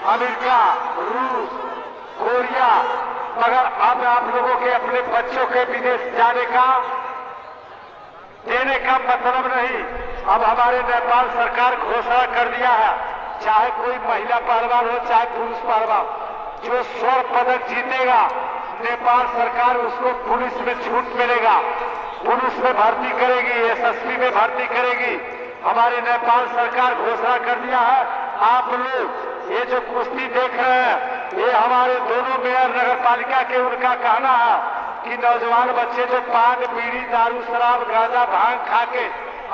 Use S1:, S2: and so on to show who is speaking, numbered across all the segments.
S1: America, रूस, Korea, मगर अब आप लोगों के अपने बच्चों के विदेश जाने का देने का मतलब नहीं। अब हमारे नेपाल सरकार घोषणा कर दिया है, चाहे कोई महिला पहलवान हो चाहे पुरुष पहलवान, जो स्वर्ण पदक जीतेगा नेपाल सरकार उसको पुलिस में छूट मिलेगा, पुलिस में भर्ती करेगी, एसएसबी में भर्ती करेगी। हमारे नेपाल सरकार घोषणा कर दिया है। आप लोग ये जो कुश्ती देख रहे हैं, ये हमारे दोनों मेयर नगर पालिका के उनका कहना है कि नौजवान बच्चे जो पान, बीड़ी, दारू, शराब, गांजा, भांग खा के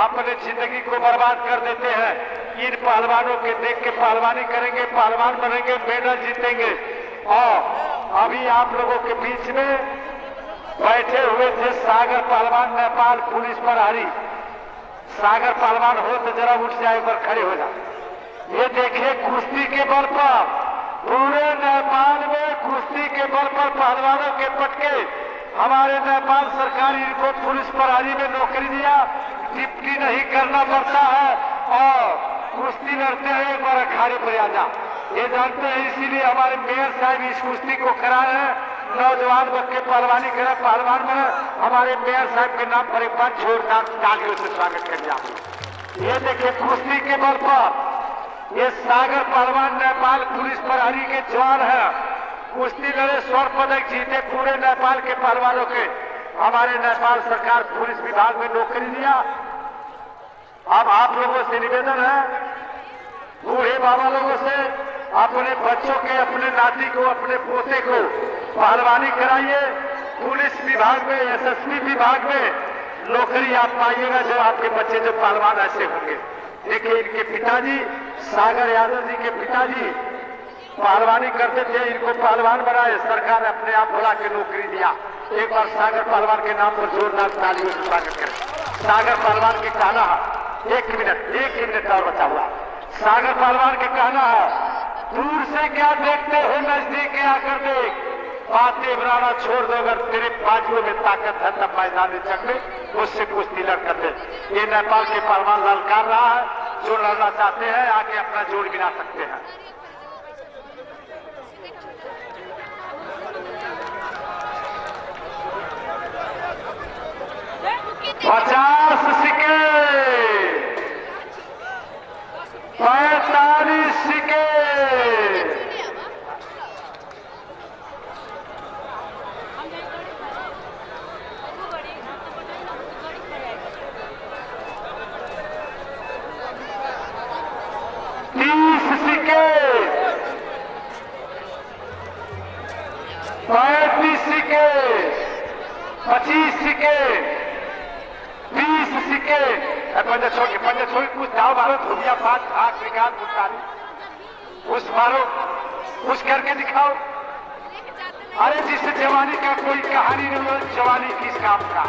S1: अपने जिंदगी को बर्बाद कर देते हैं, इन पहलवानों के देख के पहलवानी करेंगे, पहलवान बनेंगे, मेडल जीतेंगे। और अभी आप लोगों के बीच में बैठे हुए थे सागर पहलवान, नेपाल पुलिस प्रहरी। सागर पहलवान हो तो जरा उठ जाए, पर खड़े हो जाए। ये देखिए कुश्ती के बल पर पूरे नेपाल में कुश्ती के बल पर पहलवानों के पटके हमारे नेपाल सरकार इनको पुलिस प्रहरी में नौकरी दिया, डिप्टी नहीं करना पड़ता है और कुश्ती लड़ते हैं, एक बार अखाड़े पर आ जा। ये जानते हैं, इसीलिए हमारे मेयर साहब इस कुश्ती को कराए हैं। नौजवान बच्चे पहलवानी करें, पहलवान बने। हमारे मेयर साहब के नाम पर एक बार जोरदार तालियों से स्वागत करिए आप। ये देखिए कुश्ती के बल पर ये सागर पहलवान नेपाल पुलिस प्रहरी के जवान है, कुश्ती लड़े, स्वर्ण पदक जीते पूरे नेपाल के पहलवानों के हमारे नेपाल सरकार पुलिस विभाग में नौकरी दिया। अब आप लोगों से निवेदन है, बूढ़े बाबा लोगों से, अपने बच्चों के, अपने नाती को, अपने पोते को पहलवानी कराइए। पुलिस विभाग में, एसएसबी विभाग में नौकरी आप पाइएगा, जो आपके बच्चे जो पहलवान ऐसे होंगे। देखिए इनके पिताजी सागर यादव जी के पिताजी पहलवानी करते थे, इनको पहलवान बनाए, सरकार ने अपने आप बुला के नौकरी दिया। एक बार सागर पहलवान के नाम पर जोरदार तालियों से स्वागत करें। सागर पहलवान के कहना है, एक मिनट और बचा हुआ। सागर पहलवान के कहना है, दूर से क्या देखते हो, नजदीक आकर देख, बातें बनाना छोड़ दो, अगर तेरे बाजुओं में ताकत है तब मैदान जंग में मुझसे कुश्ती लड़ कर दे। ये नेपाल के पहलवान ललकार रहा है, जो लड़ना चाहते हैं आके अपना जोड़ गिना सकते हैं। पचास सिक्के, 45 सिक्के, 30 सिक्के, 35 सिक्के, 25 सिक्के, 20 सिक्के। पंजा छोड़ कुछ दाव मारो, धुबिया बात, आग निकाल, मुस्तानी उस मारो, कुछ करके दिखाओ। अरे जिससे जवानी का कोई कहानी नहीं हो, जवानी किस काम का।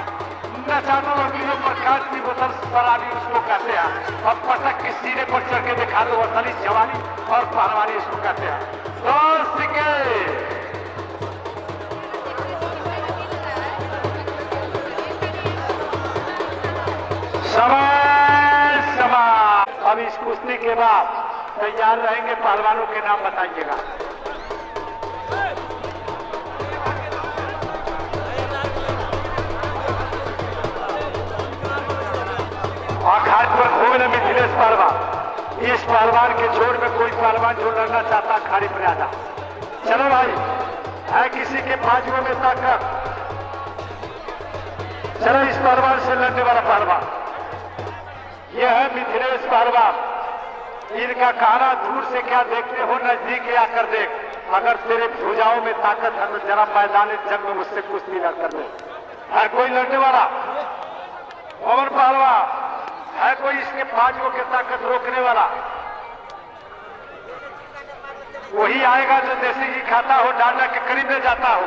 S1: नचानो अमीरों पर कांच की बोतल शराबी उसको कहते हैं, और पटक के सीने पर चढ़ के दिखा दो असली जवानी और पहलवानी उसको कहते हैं। 2 सिक्के, समय। अब इस कुश्ती के बाद तैयार रहेंगे, पहलवानों के नाम बताइएगा। अखाड़े पर घूमने मिथिलेश पहलवान, इस पहलवान के जोड़ में कोई पहलवान जो लड़ना चाहता अखाड़े पर आ जा। चलो भाई, है किसी के बाजुओं में ताकत, चलो इस पहलवान से लड़ने वाला पहलवान यह है मिथिलेश पहलवान। इनका कहना, दूर से क्या देखते हो, नजदीक आकर देख, अगर तेरे भुजाओं में ताकत है तो जरा मैदान जंग में मुझसे कुश्ती लड़ कर दे। है कोई लड़ने वाला? पवन पहलवान है कोई इसके बाजुओं के ताकत रोकने वाला? वही आएगा जो देसी घी खाता हो, डालडा के करीब में जाता हो,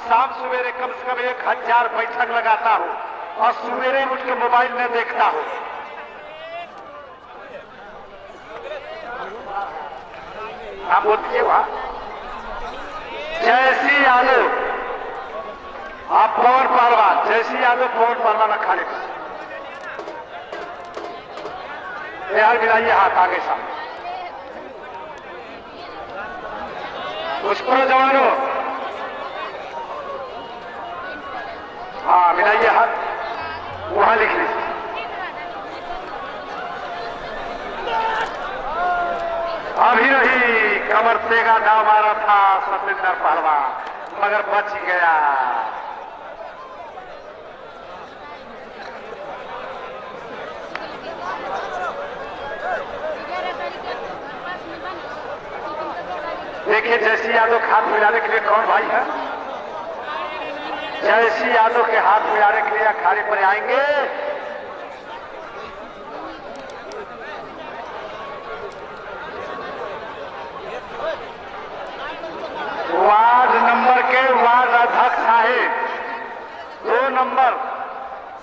S1: शाम सवेरे कम से कम 1000 बैठक लगाता हो और सवेरे उठ के मोबाइल में देखता हो। आप बोलिए वहां जयसी यादव, आप पवन पहलवान, जयसी यादव पवन पहलवान अखाड़े पर यार मिलाइए हाथ आगे सामने। कुछ करो जवानों। हाँ मिलाइए हाथ, वहां लिख लीजिए। अभी रही कमर तेगा दाव मारा था सतेंद्र पहलवान, मगर बच गया। देखिए जयसी यादव के हाथ मिलाने के लिए कौन भाई है? जयसी यादव के हाथ मिलाने के लिए अखाड़े पर आएंगे। वार्ड नंबर के वार्ड अध्यक्ष साहेब 2 नंबर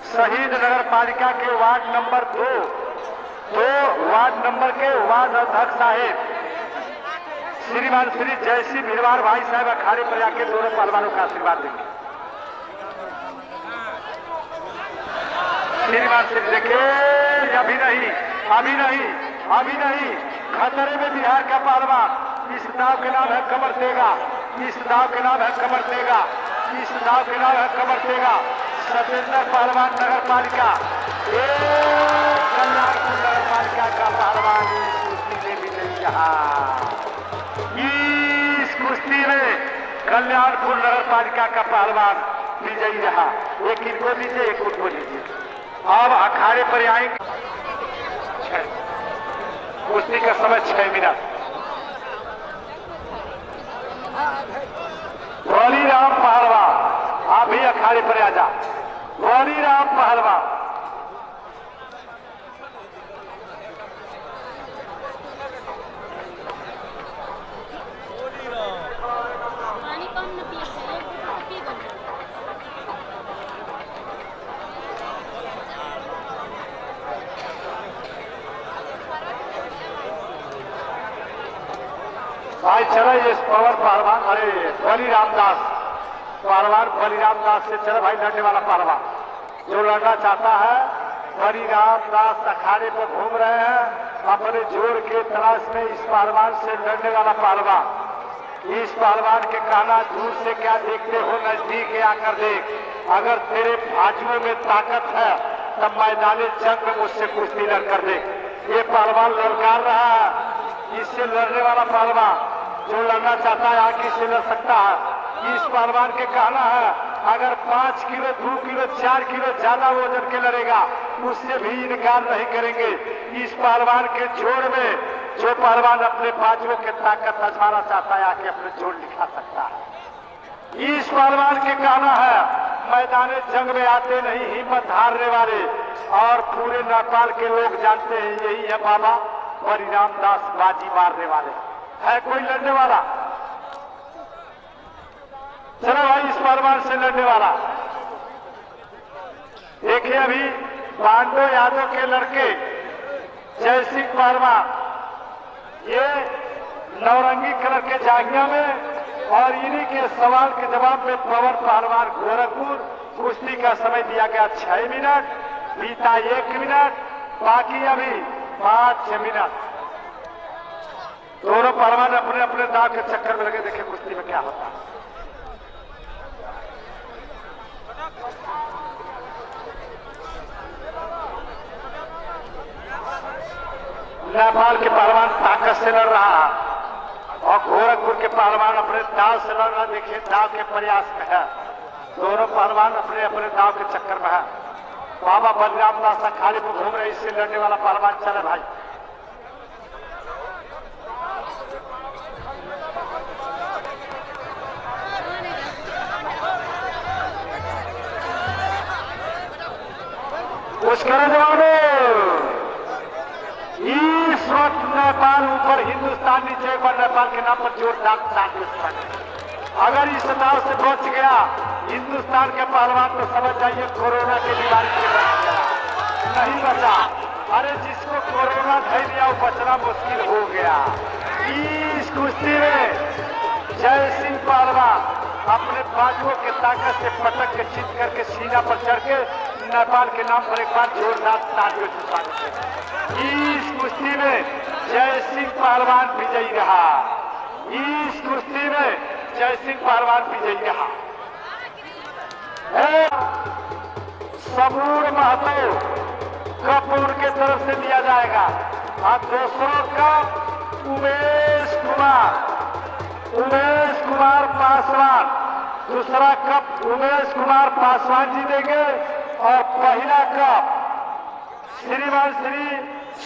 S1: शहीद नगर पालिका के वार्ड नंबर 2 वार्ड नंबर के वार्ड अध्यक्ष साहेब श्रीमान श्री जयसी भिलवार भाई साहब अखाड़े पर आके दोनों पहलवानों का आशीर्वाद देंगे। श्रीमान श्री देखिए, अभी नहीं अभी नहीं अभी नहीं, खतरे में बिहार का पहलवान। इस दाव के नाम है कमर तेगा, इस दाव के नाम है कमर तेगा, इस दाव के नाम है कमर तेगा। सतेंद्र पहलवान नगर पालिका, कल्याणपुर नगर पालिका का पहलवान इस कुश्ती में भी नहीं रहा। इस कुश्ती में कल्याणपुर नगर पालिका का पहलवान विजयी रहा। एक इनको लीजिए, एक उनको लीजिए। अब अखाड़े पर आएंगे। कुश्ती का समय 6 मिनट। बलीराम पहलवान आप भी अखाड़े पर आ जा। बलीराम पहलवान भाई चलो ये पवन पहलवान, अरे बलीराम दास पहलवान, बलीराम दास से चलो भाई लड़ने वाला पहलवान जो लड़ना चाहता है। बलीराम दास अखाड़े पर घूम रहे हैं अपने जोर के तलाश में। इस पहलवान से लड़ने वाला पहलवान, इस पहलवान के कहना दूर से क्या देखते हो, नजदीक आकर देख। अगर तेरे बाजुओं में ताकत है तब मैदानी जंग में मुझसे कुश्ती लड़कर देख। ये पहलवान लड़कार रहा है। इससे लड़ने वाला पहलवान जो लड़ना चाहता है आगे से लड़ सकता है। इस पहलवान के कहना है अगर 5 किलो 2 किलो 4 किलो ज्यादा वजन के लड़ेगा उससे भी इनकार नहीं करेंगे। इस पहलवान के जोड़ में जो पहलवान अपने बाजुओं के ताकत आजमाना चाहता है आके अपने जोड़ दिखा सकता है। इस पहलवान के कहना है मैदान जंग में आते नहीं हिम्मत हारने वाले, और पूरे नेपाल के लोग जानते हैं यही है बाबा बलीराम दास बाजी मारने वाले। है कोई लड़ने वाला? चलो भाई इस पहलवान से लड़ने वाला। देखिए अभी पांडो यादव के लड़के जय सिंह पहलवान ये नौरंगी कलर के जांघिया में, और इन्हीं के सवाल के जवाब में पवन पहलवान गोरखपुर। कुश्ती का समय दिया गया 6 मिनट, बीता 1 मिनट, बाकी अभी 5 मिनट। दोनों पहलवान अपने अपने दांव के चक्कर में लगे। देखिए कुश्ती में क्या होता है। नेपाल के पहलवान ताकत से लड़ रहा है और गोरखपुर के पहलवान अपने दांव से लड़ रहा। देखिए दांव के प्रयास में है। दोनों पहलवान अपने अपने दांव के चक्कर में है। बाबा बलराम दास अखाड़े पर घूम रहे। इससे लड़ने वाला पहलवान चले भाई। कुछ करो जवानों। इस वक्त नेपाल ऊपर हिंदुस्तान नीचे, एक बार नेपाल के नाम पर जोरदार तालियां। अगर इस दाव से बच गया हिंदुस्तान के पहलवान तो समझ जाइए कोरोना की बीमारी से बच गया। नहीं बचा। अरे जिसको कोरोना धर लिया वो बचना मुश्किल हो गया। इस कुश्ती में जय सिंह पहलवान अपने बाजुओं के ताकत से पटक के जीत करके सीना पर चढ़ के नेपाल के नाम पर एक बार जोरदार तालियों से स्वागत है। इस कुश्ती में जय सिंह पहलवान विजयी रहा। इस कुश्ती में जय सिंह पहलवान विजयी रहा। सबूर महतो कप उनके तरफ से दिया जाएगा और दूसरों कप उमेश कुमार पासवान, दूसरा कप उमेश कुमार पासवान जी देंगे और पहला कप श्रीमान श्री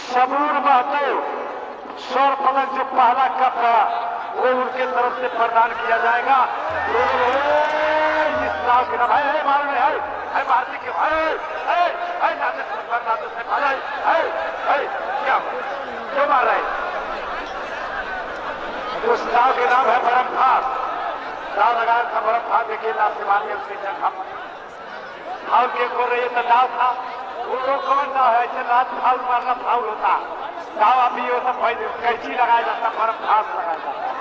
S1: सबूर महतो स्वर्ण पदक जो पहला कप है वो उनके तरफ से प्रदान किया जाएगा। इस नाव के नाम है मालूम है भारती के क्या क्यों मार रहे? उस नाव के नाम है बर्फ फास। दाव लगा था बर्फ फास, देखिए नाव से मारिए उसके जगह फाउल के को रही तो दाव था वो कौन दाव है? ऐसे रात फाउल मारना फाउल होता, दाव अभी वो सब कैंची लगाया जाता, बर्फ फास लगाया जाता।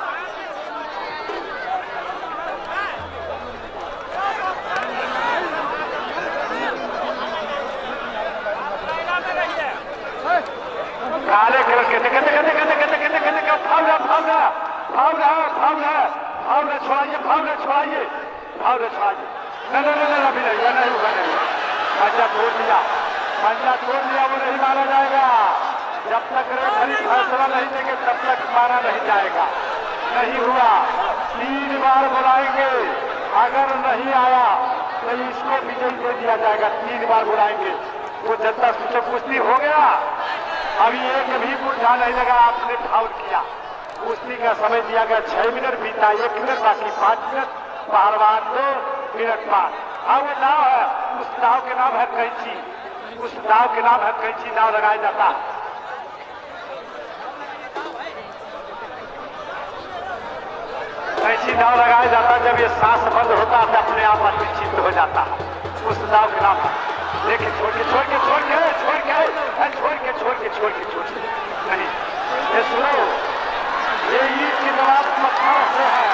S1: काले कलर के छोड़ाइए नहीं होगा, नहीं पंजा तोड़ लिया वो नहीं मारा जाएगा। जब तक रेफरी फैसला नहीं देंगे तब तक मारा नहीं जाएगा। नहीं हुआ 3 बार बुलाएंगे, अगर नहीं आया तो इसको विजयी दे दिया जाएगा। 3 बार बुलाएंगे। वो जनता सोचो कुश्ती हो गया, अभी एक भी बुढ़ा नहीं लगा, आपने फाउल किया। कुश्ती का समय दिया गया 6 मिनट बीता, 1 मिनट बाकी 5 मिनट, पहलवान 2 मिनट बाद। हाँ वो नाव है, उस नाव के नाम है कैंची, उस नाव के नाम है कैंची, नाव लगाया जाता। कैंची नाव लगाया जाता जब ये सांस बंद होता है अपने आप आदमी चित्त हो जाता है, उस नाव के नाम है। देखिए छोड़ के नहीं, ये सुनो, ये ईद की जवाब पत्थर से है।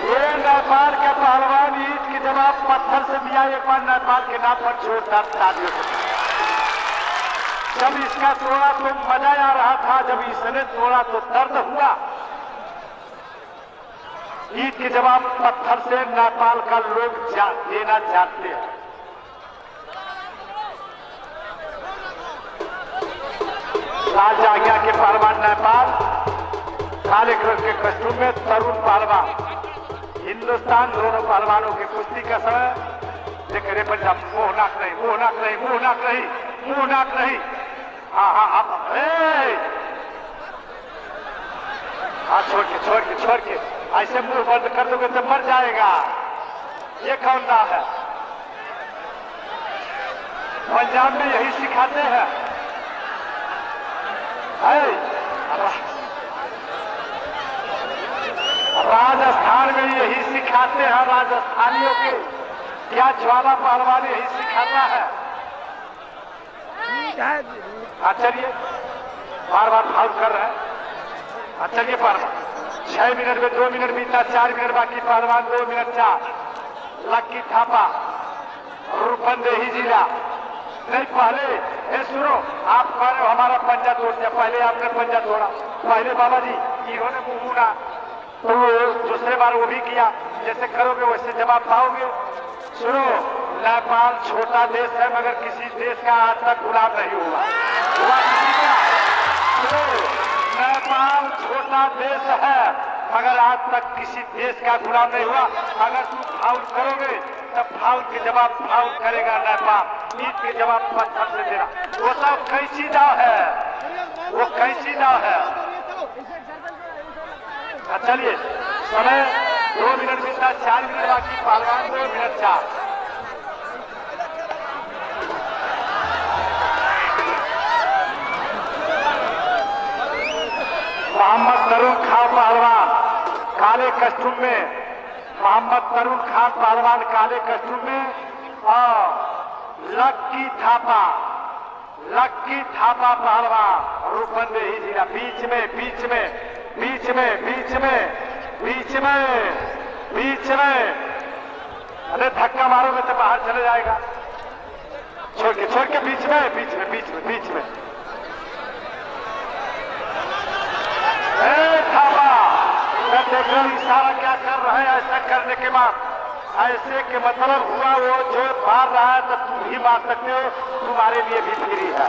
S1: ये नेपाल के पहलवान ईद की जवाब पत्थर से दिया, एक बार नेपाल के नाम पर जोरदार तालियों से। जब इसका तोड़ा तो मजा आ रहा था, जब इसने तोड़ा तो दर्द हुआ। ईद के जवाब पत्थर से नेपाल का लोग देना चाहते हैं। राज आज्ञा के पहलवान नेपाल, काले कलर के कस्टूम में तरुण पहलवान। हिंदुस्तान दोनों पहलवानों की कुश्ती का समय देख रहे पंजाब, मोहनाक नहीं। हाँ छोड़ के ऐसे मुंह बंद कर दोगे तो मर जाएगा। ये कौन ना है? पंजाब में यही सिखाते हैं। राजस्थान में यही सिखाते हैं, राजस्थानियों के क्या ज्वाला पहलवान यही सिखाता है। चलिए बार फाउल कर रहे हैं। चलिए पहलवान 6 मिनट में 2 मिनट बीता, 4 मिनट बाकी, पहलवान 2 मिनट 4। लक्की थापा, रूपंदेही जिला। नहीं पहले सुनो, आप कह रहे हो हमारा पंजा तोड़ दिया, पहले आपने पंजा तोड़ा। पहले बाबा जी इन्होंने मुंह तो दूसरे बार वो भी किया। जैसे करोगे वैसे जवाब पाओगे। सुनो, नेपाल छोटा देश है मगर किसी देश का आज तक गुलाम नहीं हुआ किसी का। सुनो, नेपाल छोटा देश है मगर आज तक किसी देश का गुलाम नहीं हुआ। अगर तुम फाउल करोगे तब फाउल के जवाब फाउल करेगा नेपाल। ईद के जवाब पत्थर से देना, वो सब कैसी दाव है, वो कैसी दाव है। चलिए समय 2 मिनट बीता, 4 मिनट बाकी, पहलवान 2 मिनट 4। मोहम्मद तरुण खान पहलवान काले कस्टूम में, मोहम्मद तरुण खान पहलवान काले कस्टूम में, और लक्की थापा पहलवान रूपंदेही जिला। बीच में अरे धक्का मारोगे तो बाहर चले जाएगा। छोड़ के बीच में जो इशारा क्या कर रहे हैं ऐसा करने के बाद, ऐसे के मतलब हुआ वो जो मार रहा है तो तुम भी मार सकते हो, तुम्हारे लिए भी फ्री है।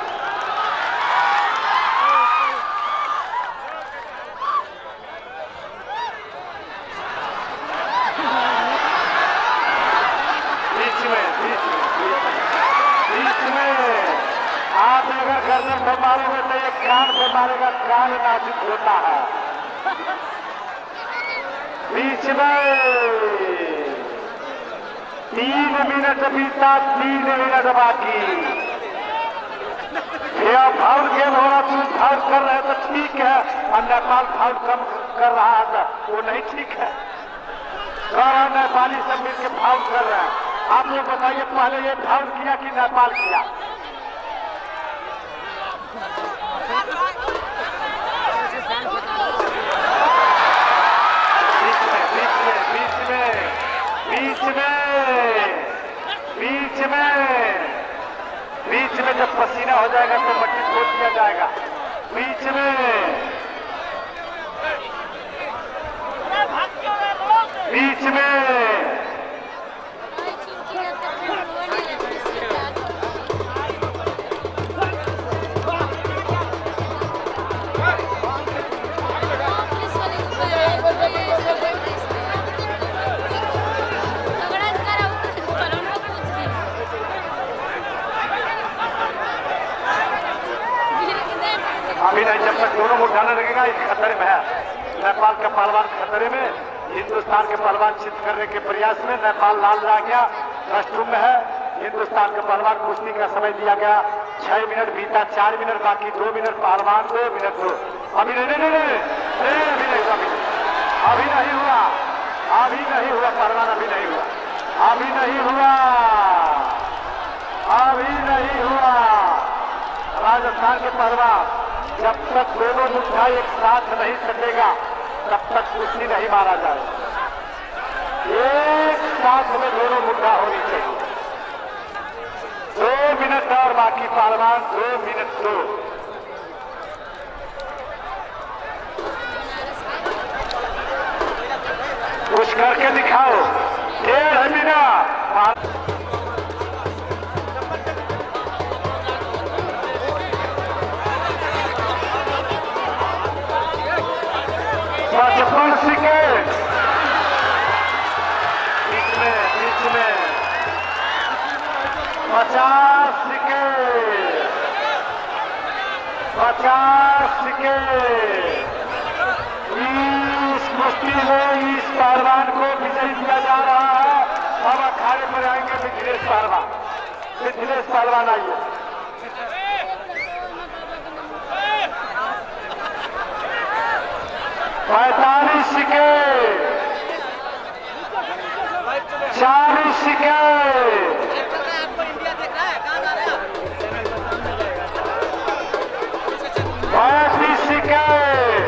S1: आप अगर गर्दन पर मारोगे तो एक कान पर मारेगा, कान नाजुक होता है। बीच में 3 मिनट बीता, 3 मिनट बाकी। यह फाउल गेम हो रहा, तुम फाउल कर रहे तो ठीक है, और नेपाल फाउल कम कर रहा था वो नहीं ठीक है। नेपाली सब मिलकर फाउल कर रहे हैं। आप लोग बताइए पहले ये फाउल किया कि नेपाल किया? बीच में जब पसीना हो जाएगा तो मट्टी छोड़ दिया जाएगा। बीच में अभी नहीं, जब तक दोनों मुठ उठाने लगेगा इस खतरे में है। नेपाल का पहलवान खतरे में, हिंदुस्तान के पहलवान चित करने के प्रयास में। नेपाल लाल रह गया, रेस्टरूम में है। हिंदुस्तान के पहलवान कुश्ती का समय दिया गया, 6 मिनट बीता, 4 मिनट बाकी, 2 मिनट पहलवान, 2 मिनट दो। अभी नहीं नहीं नहीं अभी नहीं हुआ, अभी नहीं हुआ पहलवान, अभी नहीं हुआ, अभी नहीं हुआ, अभी नहीं हुआ। राजस्थान के पहलवान जब तक दोनों मुद्दा एक साथ नहीं सकेगा तब तक कुश्ती नहीं मारा जाएगा। एक साथ में दोनों मुद्दा होनी चाहिए। 2 मिनट और बाकी पहलवान, 2 मिनट 2। कुछ करके दिखाओ। 1.5 मिनट 55 सेकेंड। बीच में 50 सेकेंड, 50 सेकेंड। इस कुश्ती में इस पहलवान को विजयी दिया जा रहा है। अब अखाड़े पर आएंगे मिथिलेश पहलवान। मिथिलेश पहलवान आइए। 45 second, 40 second, 35 second,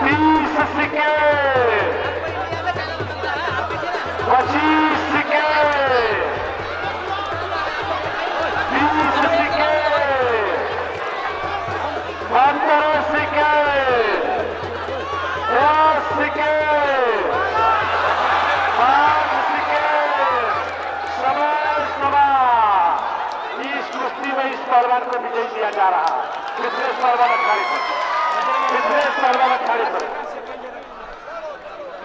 S1: 30 second, 25 second, 20 second, 15 second, 10 second, 5 second. समय इस कुश्ती में इस पहलवान को विजयी दिया जा रहा है। मिथिलेश पहलवान अखाड़े पर, मिथिलेश पहलवान अखाड़े पर,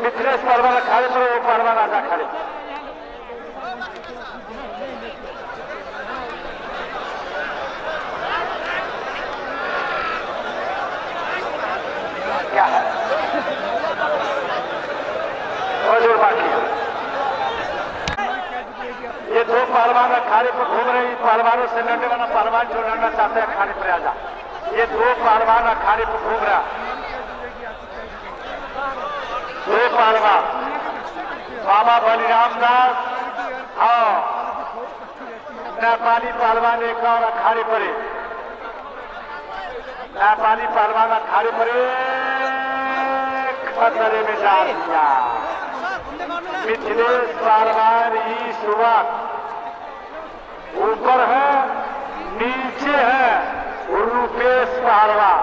S1: मिथिलेश पहलवान अखाड़े पर, वो पहलवान आजा अखाड़े पर। क्या है और जोर बाकी है। ये 2 पहलवान अखाड़े पर घूम रहे हैं। पहलवानों से लड़ने वाला पहलवान जो लड़ना चाहते हैं अखाड़े पर आ जा। ये 2 पहलवान अखाड़े पर घूम रहा। 2 पहलवान, बाबा बलिराम दास और नेपाली पहलवान एक और अखाड़े पर। नेपाली पहलवान अखाड़े पर खतरे में जा दिया। मिथिलेश पहलवान इस वक्त ऊपर है, नीचे है रुपेश पहलवान।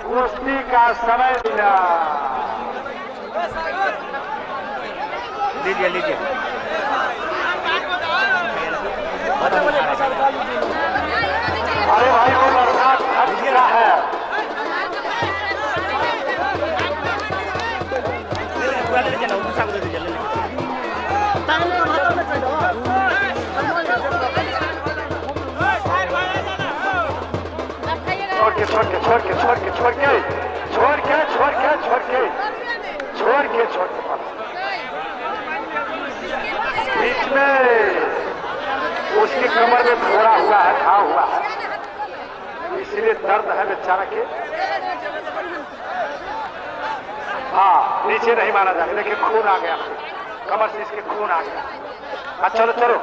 S1: कुश्ती का समय दिया।
S2: लीजिए लीजिए।
S1: अरे भाई वो लड़का थक गया है। छोड़ के छोड़ के छोड़ के छोड़ के छोड़ के छोड़ के छोड़ के छोड़ के छोड़ के बीच में उसकी कमर में फोड़ा हुआ है, घाव हुआ है, इसलिए दर्द है बेचारा के। हाँ, नीचे नहीं माना जाए, लेकिन खून आ गया, कमर से इसके खून आ गया। हाँ चलो चलो,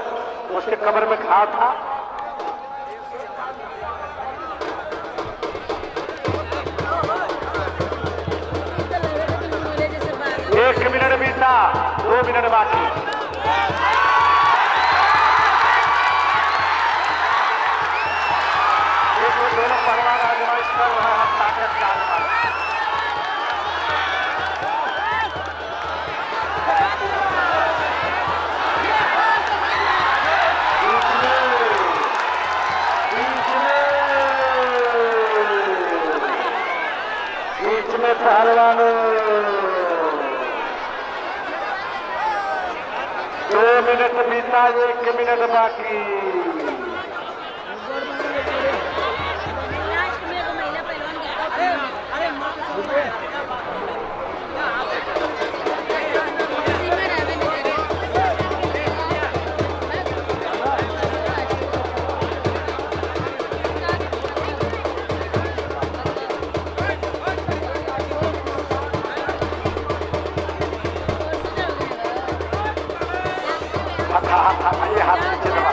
S1: उसके कमर में घाव था। एक मिनट बीता, 2 मिनट बाकी। दोनों पहलवान आजमाइश कर रहे हैं ताकत का आजमाइश। बीच में पहलवानों 2 मिनट बीता, 1 मिनट बाकी। ये हाथ नीचे दबा।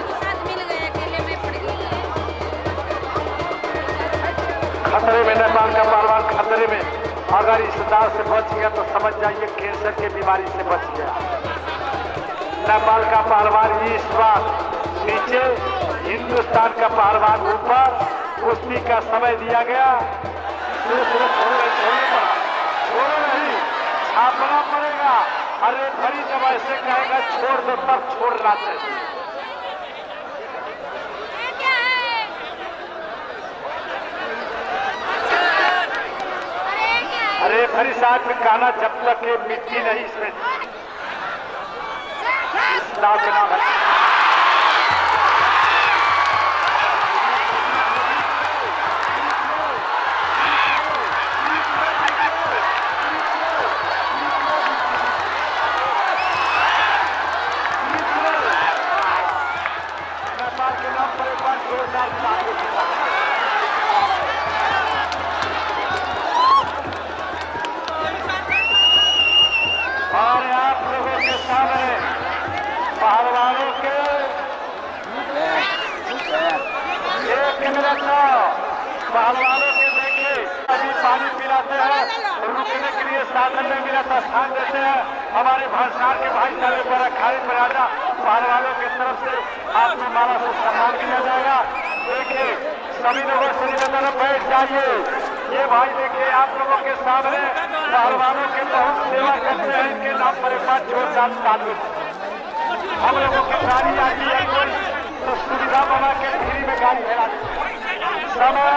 S1: खतरे में नेपाल का पहलवान, खतरे में। अगर इस दाव से बच गया तो समझ जाइए कैंसर की बीमारी से बच गया। नेपाल का पहलवान इस बार नीचे, हिंदुस्तान का पहलवान ऊपर। कुश्ती का समय दिया गया। दूसरे छोड़ो नहीं, छापना पड़ेगा। अरे भरी जब ऐसे कहेगा छोड़ दो तब छोड़ना चाहिए। अरे भरी साहब में कहना जब तक ये मिट्टी नहीं इसमें दाव के नाम है। और आप लोगों के सामने पहलवानों के 1 मिनट पहलवानों के देखे अभी पानी पिलाते हैं, रुकने के लिए साधन नहीं मिला था, स्थान देते हैं। हमारे भाषार के भाईचारे पर अखाड़े पर आजा पहलवानों की तरफ से आपको माला से सम्मान किया जाएगा। देखिए सभी लोगों से निवेदन बैठ जाइए। ये भाई देखिए आप लोगों के सामने पहलवानों के बहुत सेवा करते हैं, इनके नाम पर एक बार जोरदार ताली। हम लोगों की गाड़ी आती है कोई तो सुविधा बना के फ्री में गाड़ी भेजा। समय